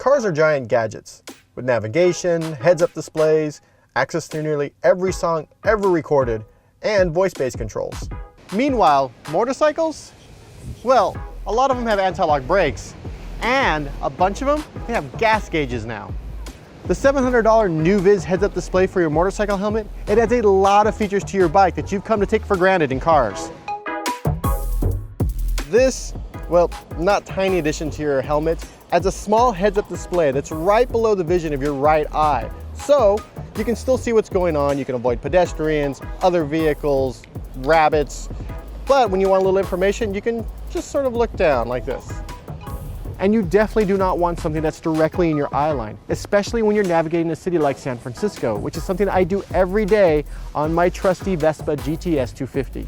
Cars are giant gadgets with navigation, heads-up displays, access to nearly every song ever recorded, and voice-based controls. Meanwhile, motorcycles? Well, a lot of them have anti-lock brakes, and a bunch of them, they have gas gauges now. The $700 NuViz heads-up display for your motorcycle helmet, it adds a lot of features to your bike that you've come to take for granted in cars. This, well, not tiny addition to your helmet, adds a small heads-up display that's right below the vision of your right eye. So you can still see what's going on, you can avoid pedestrians, other vehicles, rabbits, but when you want a little information, you can just sort of look down like this. And you definitely do not want something that's directly in your eye line, especially when you're navigating a city like San Francisco, which is something I do every day on my trusty Vespa GTS 250.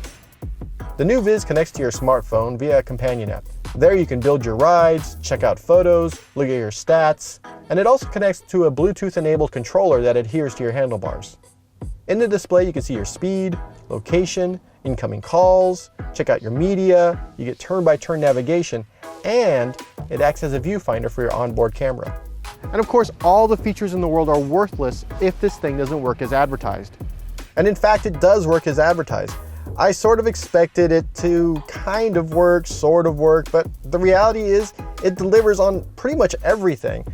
The NuViz connects to your smartphone via a companion app. There you can build your rides, check out photos, look at your stats, and it also connects to a Bluetooth-enabled controller that adheres to your handlebars. In the display, you can see your speed, location, incoming calls, check out your media, you get turn-by-turn navigation, and it acts as a viewfinder for your onboard camera. And of course, all the features in the world are worthless if this thing doesn't work as advertised. And in fact, it does work as advertised. I sort of expected it to kind of work, sort of work, but the reality is it delivers on pretty much everything.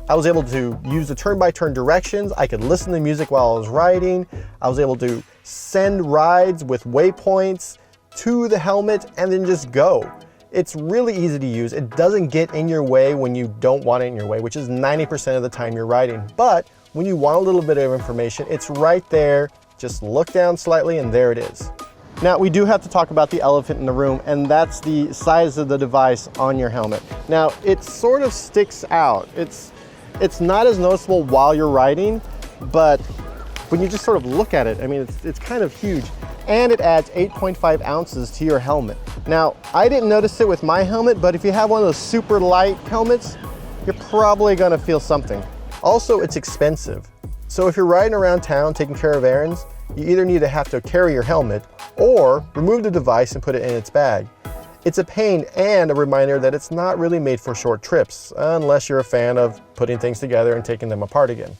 I was able to use the turn-by-turn directions. I could listen to music while I was riding. I was able to send rides with waypoints to the helmet and then just go. It's really easy to use. It doesn't get in your way when you don't want it in your way, which is 90% of the time you're riding. But when you want a little bit of information, it's right there. Just look down slightly and there it is. Now, we do have to talk about the elephant in the room, and that's the size of the device on your helmet. Now, it sort of sticks out. It's not as noticeable while you're riding, but when you just sort of look at it, I mean, it's kind of huge. And it adds 8.5 ounces to your helmet. Now, I didn't notice it with my helmet, but if you have one of those super light helmets, you're probably gonna feel something. Also, it's expensive. So if you're riding around town taking care of errands, you either need to have to carry your helmet or remove the device and put it in its bag. It's a pain and a reminder that it's not really made for short trips, unless you're a fan of putting things together and taking them apart again.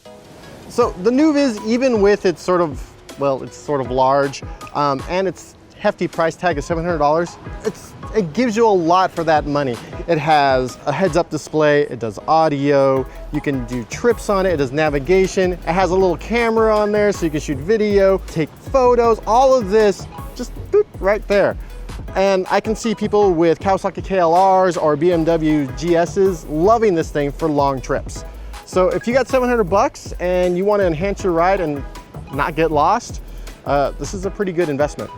So the NuViz, even with its sort of, well, it's sort of large, and its hefty price tag of $700, it gives you a lot for that money. It has a heads-up display, it does audio, you can do trips on it, it does navigation, it has a little camera on there so you can shoot video, take photos, all of this just boop, right there. And I can see people with Kawasaki KLRs or BMW GSs loving this thing for long trips. So if you got $700 and you want to enhance your ride and not get lost, this is a pretty good investment.